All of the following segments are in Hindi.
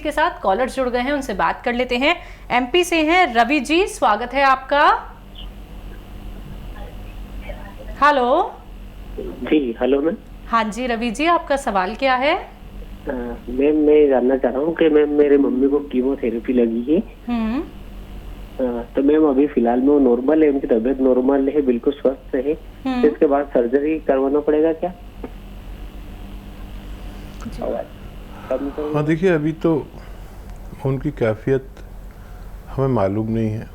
के साथ कॉलर्स जुड़ गए हैं, उनसे बात कर लेते हैं। एमपी से हैं रवि जी, स्वागत है आपका। हेलो जी, हेलो मैम। हाँ जी रवि जी, आपका सवाल क्या है? मैम मैं जानना चाह रहा हूँ कि मैम मेरे मम्मी को कीमोथेरेपी लगी है। तो मैम अभी फिलहाल में वो नॉर्मल है, उनकी तबीयत नॉर्मल है, बिल्कुल स्वस्थ है। तो इसके बाद सर्जरी करवाना पड़ेगा क्या? हाँ देखिए, अभी तो उनकी कैफियत हमें मालूम नहीं है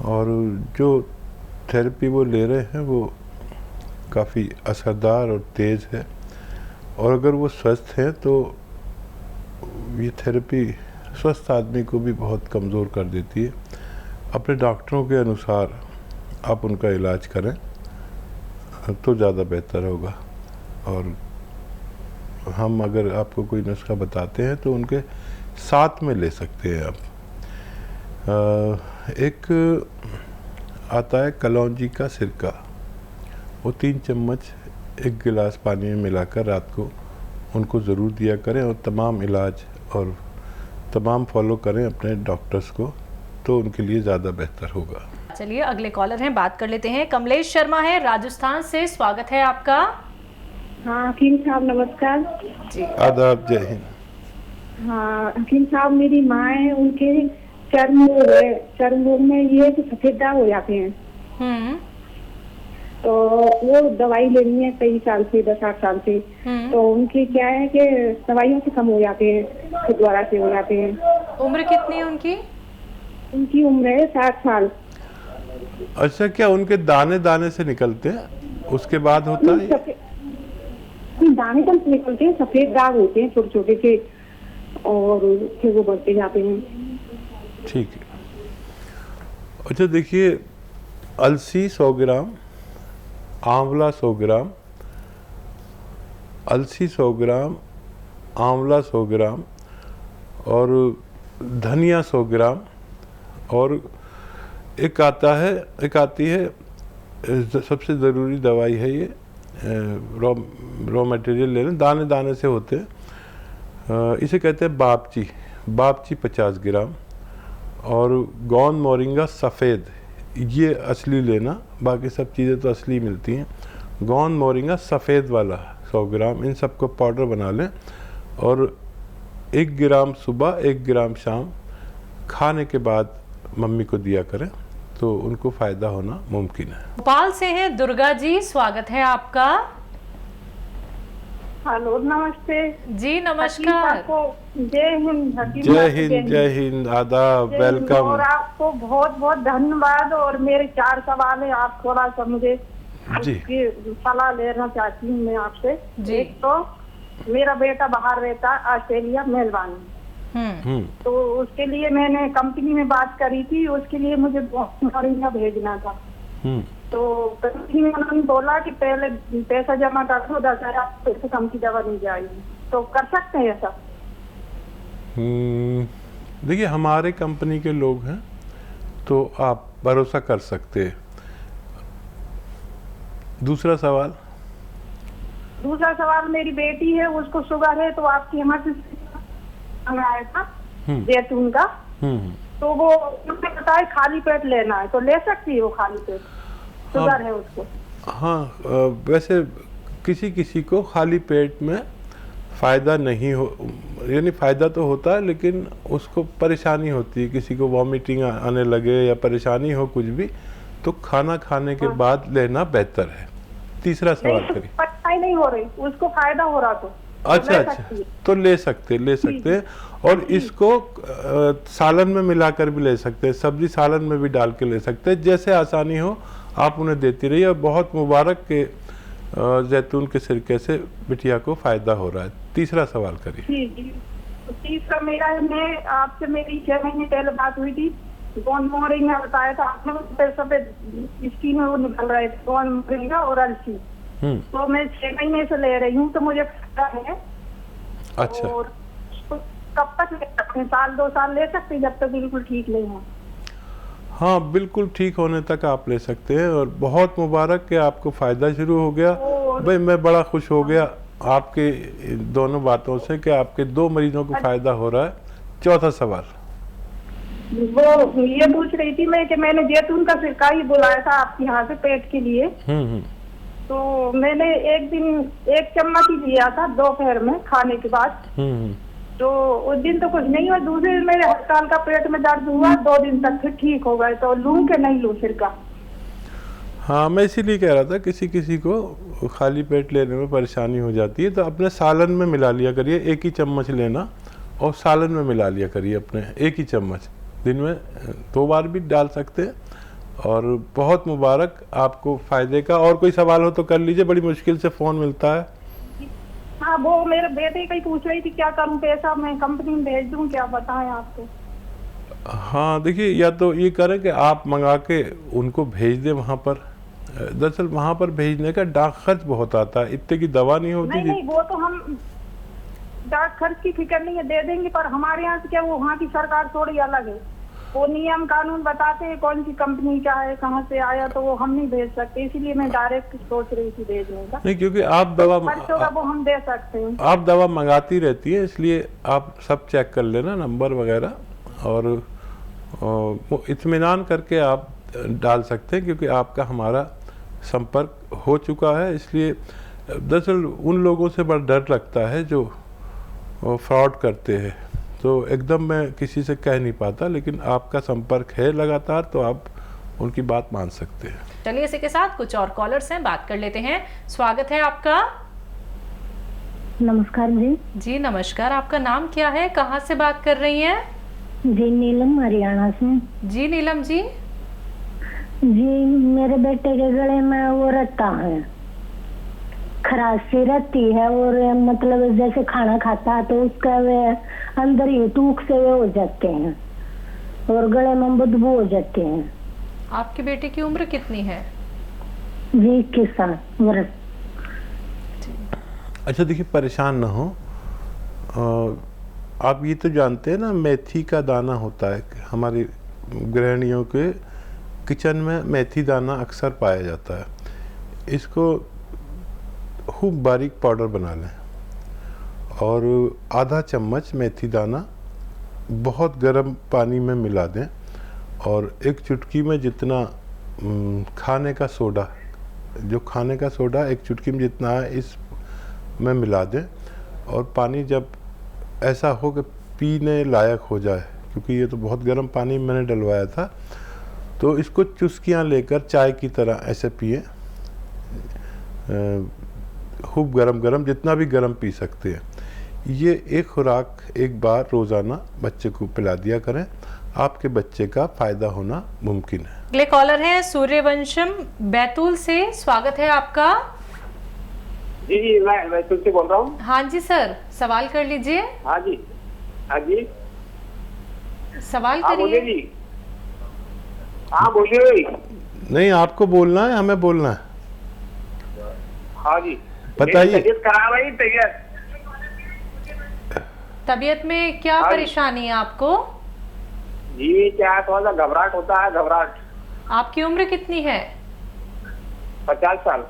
और जो थेरेपी वो ले रहे हैं वो काफ़ी असरदार और तेज़ है, और अगर वो स्वस्थ हैं तो ये थेरेपी स्वस्थ आदमी को भी बहुत कमज़ोर कर देती है। अपने डॉक्टरों के अनुसार आप उनका इलाज करें तो ज़्यादा बेहतर होगा, और हम अगर आपको कोई नुस्खा बताते हैं तो उनके साथ में ले सकते हैं आप। एक आता है कलौंजी का सिरका, वो 3 चम्मच 1 गिलास पानी में मिलाकर रात को उनको ज़रूर दिया करें, और तमाम इलाज और तमाम फॉलो करें अपने डॉक्टर्स को, तो उनके लिए ज़्यादा बेहतर होगा। चलिए अगले कॉलर हैं, बात कर लेते हैं। कमलेश शर्मा है राजस्थान से, स्वागत है आपका। हाँ हकीम साहब नमस्कार जी। आदाब, जय हिंद। हाँ हकीम साहब, मेरी माँ है, उनके चर्म रोग में ये सफेद दाग हो जाते हैं। तो वो दवाई लेनी है कई साल से, 10-8 साल से। तो उनकी क्या है कि दवाइयों से कम हो जाते हैं, दोबारा से हो जाते हैं। उम्र कितनी है उनकी? उनकी उम्र है 60 साल। अच्छा, क्या उनके दाने दाने से निकलते हैं उसके बाद होता है? दाने कम से निकलते हैं, सफेद दाग होते हैं छोटे छोटे से, और फिर वो बढ़ते जाते हैं। ठीक है। अच्छा देखिए, अलसी 100 ग्राम, आंवला 100 ग्राम, अलसी 100 ग्राम, आंवला 100 ग्राम और धनिया 100 ग्राम, और एक आती है सबसे ज़रूरी दवाई है ये, रॉ मटेरियल ले लें, दाने दाने से होते हैं, इसे कहते हैं बापची 50 ग्राम, और गौन मोरिंगा सफ़ेद, ये असली लेना, बाकी सब चीज़ें तो असली मिलती हैं। गौन मोरिंगा सफ़ेद वाला 100 ग्राम, इन सबको पाउडर बना लें, और 1 ग्राम सुबह 1 ग्राम शाम खाने के बाद मम्मी को दिया करें, तो उनको फ़ायदा होना मुमकिन है। भोपाल से हैं दुर्गा जी, स्वागत है आपका। हेलो नमस्ते जी नमस्कार। जय हिंद। जय हिंद, जय हिंद, आदाब, वेलकम। और आपको बहुत बहुत धन्यवाद। और मेरे 4 सवाल है, आप थोड़ा सा मुझे सलाह लेना चाहती हूँ मैं आपसे। एक तो मेरा बेटा बाहर रहता है, ऑस्ट्रेलिया मेलबर्न, तो उसके लिए मैंने कंपनी में बात करी थी, उसके लिए मुझे मोरिंगा भेजना था। तो कंपनी में उन्होंने बोला कि पहले पैसा जमा कर दो, 10,000 पैसे कम की दवा नहीं जाएगी। तो कर सकते हैं ऐसा? देखिए, हमारे कंपनी के लोग हैं तो आप भरोसा कर सकते हैं। दूसरा सवाल, मेरी बेटी है, उसको शुगर है, तो आपकी यहाँ से आया था जैतून का, तो वो उसने बताया खाली पेट लेना है, तो ले सकती है वो खाली पेट? शुगर है उसको। हाँ, वैसे किसी को खाली पेट में फ़ायदा नहीं हो, यानी फ़ायदा तो होता है लेकिन उसको परेशानी होती है, किसी को वॉमिटिंग आने लगे या परेशानी हो कुछ भी, तो खाना खाने के बाद लेना बेहतर है। तीसरा सवाल करिए। परेशानी नहीं हो रही, उसको फायदा हो रहा तो अच्छा, तो ले सकते हैं, और इसको सालन में मिलाकर भी ले सकते हैं, सब्जी सालन में भी डाल के ले सकते हैं, जैसे आसानी हो आप उन्हें देती रहिए। और बहुत मुबारक के जैतून के सिरके से बिटिया को फ़ायदा हो रहा है। तीसरा सवाल करिए। तो तीसरा मेरा, मैं आपसे मेरी 6 महीने पहले बात हुई थी, गौन मोरिंगा बताया था आपने, सफेद स्किन में वो निकल रहे थे, गौन मोरिंगा और अलसी। तो मैं 6 महीने से ले रही हूँ, तो मुझे फायदा है। अच्छा, और कब तक ले सकते हैं? 1-2 साल ले सकते हैं, जब तक बिल्कुल ठीक नहीं हो? हाँ, बिल्कुल ठीक होने तक आप ले सकते हैं, और बहुत मुबारक कि आपको फ़ायदा शुरू हो गया। भाई मैं बड़ा खुश हो गया, आपके दोनों बातों से कि आपके 2 मरीजों को फायदा हो रहा है। चौथा सवाल। वो ये पूछ रही थी मैं कि मैंने जैतून का सिरका ही बुलाया था आपके यहाँ से पेट के लिए। तो मैंने एक दिन 1 चम्मच ही लिया था दोपहर में खाने के बाद। तो उस दिन तो कुछ नहीं हुआ, दूसरे दिन मेरे हड़ताल का पेट में दर्द हुआ 2 दिन तक, फिर ठीक हो गए। तो लूं कि नहीं लूं सिरका? हाँ, मैं इसीलिए कह रहा था किसी किसी को खाली पेट लेने में परेशानी हो जाती है, तो अपने सालन में मिला लिया करिए। 1 ही चम्मच लेना और सालन में मिला लिया करिए अपने 1 ही चम्मच। दिन में 2 बार भी डाल सकते हैं। और बहुत मुबारक आपको फ़ायदे का। और कोई सवाल हो तो कर लीजिए, बड़ी मुश्किल से फ़ोन मिलता है। हाँ, वो मेरे बेटे का ही पूछ रही थी क्या करूं, पैसा मैं कंपनी में भेज दूं, क्या बताएं आपको? हाँ देखिए, या तो ये करें कि आप मंगा के उनको भेज दें वहाँ पर। दरअसल वहाँ पर भेजने का डाक खर्च बहुत आता है, इतने की दवा नहीं होती। नहीं, वो तो हम डाक खर्च की फिक्र नहीं है, दे देंगे। पर हमारे यहाँ से क्या, वो वहाँ की सरकार थोड़ी अलग है। वो नियम कानून बताते हैं कौन सी कंपनी का है, कहाँ से आया, तो वो हम नहीं भेज सकते। इसीलिए मैं डायरेक्ट सोच रही थी भेजने का। नहीं, क्योंकि आप दवा वो हम दे सकते हैं। आप दवा मंगाती रहती है, इसलिए आप सब चेक कर लेना नंबर वगैरह, और इत्मीनान करके आप डाल सकते हैं, क्योंकि आपका हमारा संपर्क हो चुका है। इसलिए दरअसल उन लोगों से बड़ा डर लगता है जो फ्रॉड करते हैं, तो एकदम मैं किसी से कह नहीं पाता, लेकिन आपका संपर्क है लगातार, तो आप उनकी बात मान सकते हैं। चलिए इसी के साथ कुछ और कॉलर्स हैं, बात कर लेते हैं। स्वागत है आपका। नमस्कार जी। जी नमस्कार, आपका नाम क्या है, कहाँ से बात कर रही हैं? जी नीलम, हरियाणा से। जी नीलम जी। जी मेरे बेटे के गले में वो रहता है, खराशी रहती है, और मतलब जैसे खाना खाता है तो उसका वे अंदर ही टूक से वे हो जाते हैं और गले में बदबू हो जाते हैं। आपके बेटे की उम्र कितनी है? जी 21 वर्ष। अच्छा देखिए, परेशान ना हो। आप ये तो जानते हैं ना, मेथी का दाना होता है, हमारी गृहिणियों के किचन में मेथी दाना अक्सर पाया जाता है। इसको खूब बारीक पाउडर बना लें और आधा चम्मच मेथी दाना बहुत गर्म पानी में मिला दें, और 1 चुटकी में जितना खाने का सोडा, जो खाने का सोडा 1 चुटकी में जितना है, इस में मिला दें। और पानी जब ऐसा हो कि पीने लायक हो जाए, क्योंकि ये तो बहुत गर्म पानी मैंने डलवाया था, तो इसको चुस्कियाँ लेकर चाय की तरह ऐसे पिए। खूब गरम गरम, जितना भी गरम पी सकते हैं। ये एक खुराक 1 बार रोज़ाना बच्चे को पिला दिया करें, आपके बच्चे का फ़ायदा होना मुमकिन है। अगले कॉलर हैं सूर्यवंशम बैतूल से। स्वागत है आपका। जी मैं बैतूल से बोल रहा हूँ। हाँ जी सर, सवाल कर लीजिए। हाँ जी, हाँ जी, सवाल बोलिए करिए। जी। हाँ बोलिए। नहीं, आपको बोलना है, हमें बोलना है। हाँ जी बताइए। तबीयत में क्या परेशानी है आपको? जी क्या थोड़ा सा घबराहट होता है, घबराहट। आपकी उम्र कितनी है? 50 साल।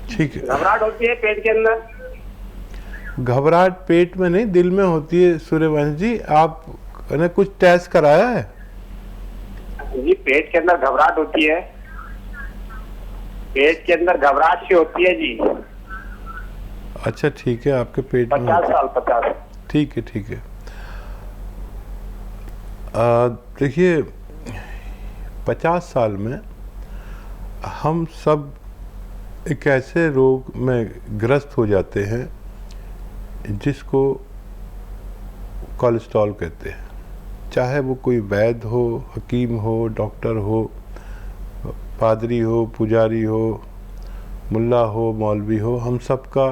ठीक है। घबराहट होती है पेट के अंदर। घबराहट पेट में नहीं, दिल में होती है सूर्यवंश जी। आप ने कुछ टेस्ट कराया है? जी पेट के अंदर घबराहट होती है, पेट के अंदर घबराहट सी होती है जी। अच्छा ठीक है, आपके पेट में 50 साल। 50। ठीक है, ठीक है। देखिए 50 साल में हम सब एक ऐसे रोग में ग्रस्त हो जाते हैं जिसको कोलेस्ट्रॉल कहते हैं। चाहे वो कोई वैद्य हो, हकीम हो, डॉक्टर हो, पादरी हो, पुजारी हो, मुल्ला हो, मौलवी हो, हम सब का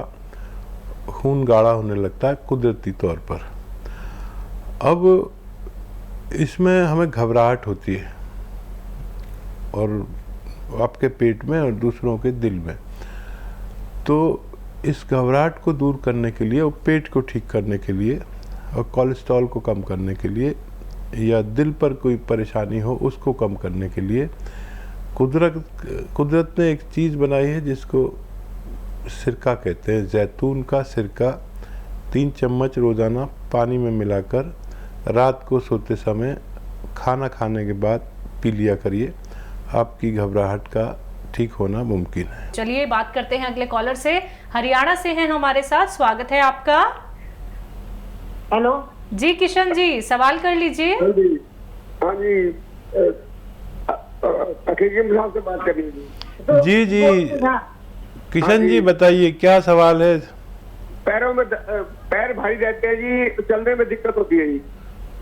खून गाढ़ा होने लगता है कुदरती तौर पर। अब इसमें हमें घबराहट होती है, और आपके पेट में और दूसरों के दिल में। तो इस घबराहट को दूर करने के लिए और पेट को ठीक करने के लिए और कोलेस्ट्रॉल को कम करने के लिए, या दिल पर कोई परेशानी हो उसको कम करने के लिए, कुदरत ने एक चीज़ बनाई है जिसको सिरका कहते हैं, जैतून का सिरका 3 चम्मच रोज़ाना पानी में मिलाकर रात को सोते समय खाना खाने के बाद पी लिया करिए। आपकी घबराहट का ठीक होना मुमकिन है। चलिए बात करते हैं अगले कॉलर से। हरियाणा से हैं हमारे साथ, स्वागत है आपका। हेलो जी किशन जी, सवाल कर लीजिए। हाँ जी, अखिल साहब से बात कर लीजिए। जी जी किशन जी बताइए क्या सवाल है। पैरों में पैर भारी रहते हैं जी, चलने में दिक्कत होती है जी।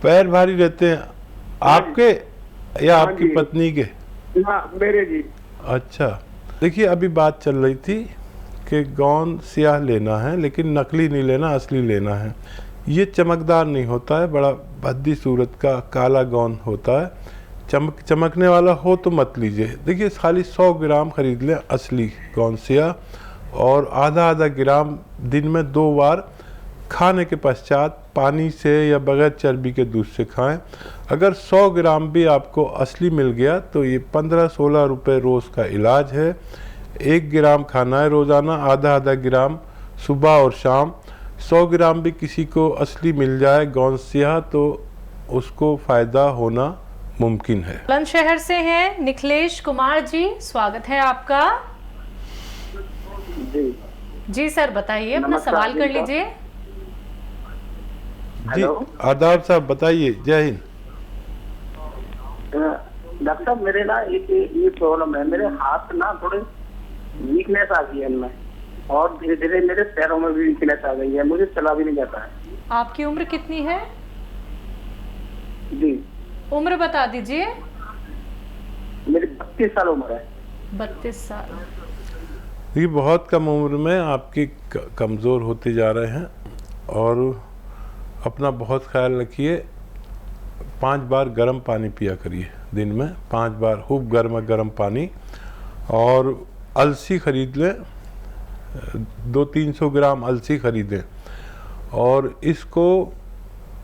पैर भारी रहते हैं आपके या हाँ आपकी जी। पत्नी के? हाँ मेरे जी। अच्छा, देखिए अभी बात चल रही थी कि गोंद स्याह लेना है, लेकिन नकली नहीं लेना, असली लेना है। ये चमकदार नहीं होता है, बड़ा भद्दी सूरत का काला गोंद होता है। चमकने वाला हो तो मत लीजिए। देखिए खाली 100 ग्राम खरीद लें असली गोंद स्याह, और आधा आधा ग्राम दिन में 2 बार खाने के पश्चात पानी से या बगैर चर्बी के दूध से खाएं। अगर 100 ग्राम भी आपको असली मिल गया तो ये 15-16 रुपये रोज़ का इलाज है। 1 ग्राम खाना है रोज़ाना, आधा आधा ग्राम सुबह और शाम। 100 ग्राम भी किसी को असली मिल जाए गोंद स्याह तो उसको फ़ायदा होना मुमकिन है। बुलंदशहर से हैं निखिलेश कुमार जी, स्वागत है आपका। जी सर बताइए, अपना सवाल कर लीजिए। जी आदाब साहब बताइए। जय हिंद। डॉक्टर साहब मेरे ना ये प्रॉब्लम है, मेरे हाथ ना थोड़े वीकनेस आ गई है इनमें, और धीरे धीरे मेरे पैरों में भी वीकनेस आ गई है, मुझे चला भी नहीं जाता है। आपकी उम्र कितनी है? जी उम्र बता दीजिए। मेरी 32 साल उम्र है। 32 साल। ये बहुत कम उम्र में आपकी कमज़ोर होते जा रहे हैं, और अपना बहुत ख्याल रखिए। 5 बार गर्म पानी पिया करिए दिन में, 5 बार खूब गर्म पानी। और अलसी खरीद लें, 200-300 ग्राम अलसी खरीदें, और इसको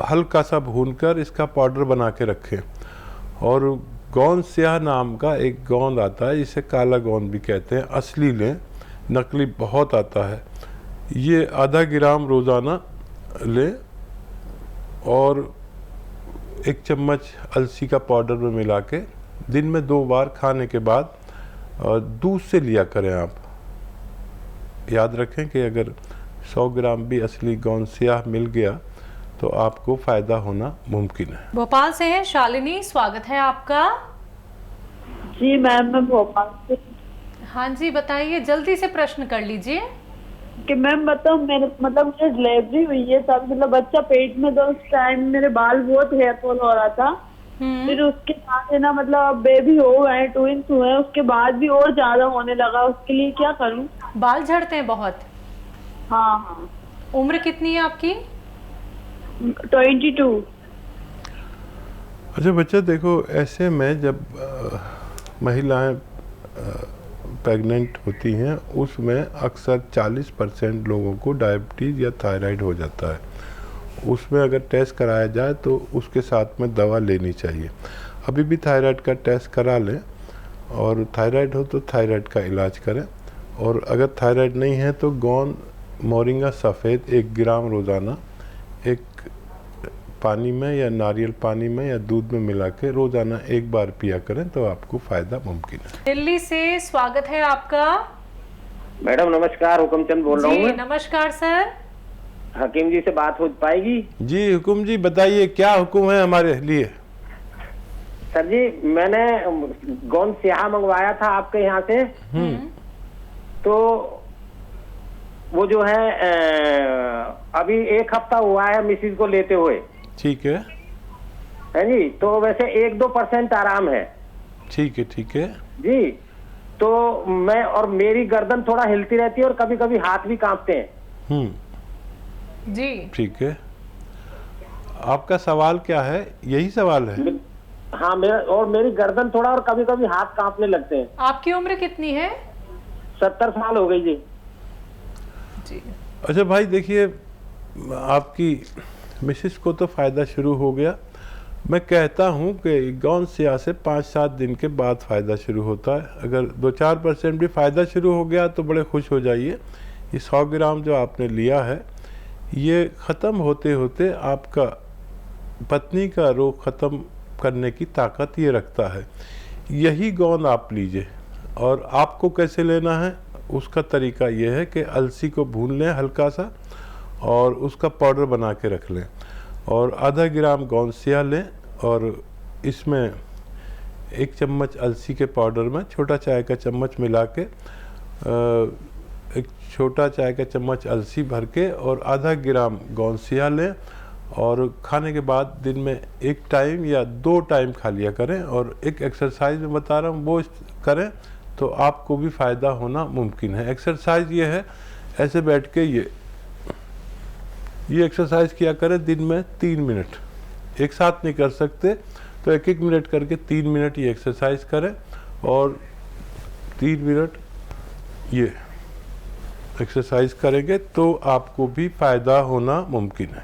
हल्का सा भूनकर इसका पाउडर बना के रखें। और गोंद स्याह नाम का एक गोंद आता है, जिसे काला गोंद भी कहते हैं, असली लें, नकली बहुत आता है। ये आधा ग्राम रोज़ाना लें, और 1 चम्मच अलसी का पाउडर में मिला के दिन में 2 बार खाने के बाद दूध से लिया करें। आप याद रखें कि अगर 100 ग्राम भी असली गोंद स्याह मिल गया तो आपको फ़ायदा होना मुमकिन है। भोपाल से हैं शालिनी, स्वागत है आपका। जी मैम, मैं भोपाल से। हाँ जी बताइए, जल्दी से प्रश्न कर लीजिए। कि मैम बताओ, मेरे मुझे डिलीवरी हुई है तब बच्चा पेट में, तो उस टाइम मेरे बाल बहुत हेयर फॉल हो रहा था। फिर उसके बाद है ना बेबी हो गए, ट्विंस हुए, उसके बाद भी और ज्यादा होने लगा। उसके लिए क्या करूं? बाल झड़ते हैं बहुत? हाँ। उम्र कितनी है आपकी? 22। अच्छा बच्चा, देखो ऐसे में जब महिलाएं प्रेग्नेंट होती हैं उसमें अक्सर 40% लोगों को डायबिटीज़ या थायराइड हो जाता है। उसमें अगर टेस्ट कराया जाए तो उसके साथ में दवा लेनी चाहिए। अभी भी थायराइड का टेस्ट करा लें, और थायराइड हो तो थायराइड का इलाज करें। और अगर थायराइड नहीं है तो गोंद मोरिंगा सफ़ेद 1 ग्राम रोज़ाना एक पानी में या नारियल पानी में या दूध में मिला के रोज़ाना 1 बार पिया करें तो आपको फ़ायदा मुमकिन है। दिल्ली से स्वागत है आपका। मैडम नमस्कार, हुक्मचंद बोल रहा हूँ। जी नमस्कार सर। हकीम जी से बात हो पाएगी? जी हुकुम जी बताइए, क्या हुक्म है हमारे लिए? सर जी, मैंने गोंद स्याह मंगवाया था आपके यहाँ से। तो वो जो है अभी 1 हफ्ता हुआ है मिसिज को लेते हुए। ठीक है जी। तो वैसे 1-2% आराम है। ठीक है ठीक है जी। तो मैं, और मेरी गर्दन थोड़ा हिलती रहती है और कभी कभी हाथ भी कांपते हैं। जी ठीक है। आपका सवाल क्या है? यही सवाल है? हाँ, मेरी गर्दन थोड़ा, और कभी कभी हाथ कांपने लगते हैं। आपकी उम्र कितनी है? 70 साल हो गई जी। जी। अच्छा भाई देखिए, आपकी मिसेस को तो फ़ायदा शुरू हो गया। मैं कहता हूँ कि गोंद स्याह से 5-7 दिन के बाद फ़ायदा शुरू होता है। अगर 2-4% भी फ़ायदा शुरू हो गया तो बड़े खुश हो जाइए। ये 100 ग्राम जो आपने लिया है, ये ख़त्म होते होते आपका पत्नी का रोग ख़त्म करने की ताकत ये रखता है। यही गोंद आप लीजिए। और आपको कैसे लेना है उसका तरीका ये है कि अलसी को भून लें हल्का सा और उसका पाउडर बना के रख लें, और आधा ग्राम गोंदसिया लें और इसमें 1 चम्मच अलसी के पाउडर में छोटा चाय का चम्मच मिला के, एक छोटा चाय का चम्मच अलसी भर के और आधा ग्राम गोंदसिया लें, और खाने के बाद दिन में 1 टाइम या 2 टाइम खा लिया करें। और एक एक्सरसाइज में बता रहा हूँ वो करें तो आपको भी फ़ायदा होना मुमकिन है। एक्सरसाइज ये है, ऐसे बैठ के ये एक्सरसाइज किया करें दिन में 3 मिनट, एक साथ नहीं कर सकते तो 1-1 मिनट करके 3 मिनट ये एक्सरसाइज करें और 3 मिनट ये एक्सरसाइज करेंगे तो आपको भी फ़ायदा होना मुमकिन है।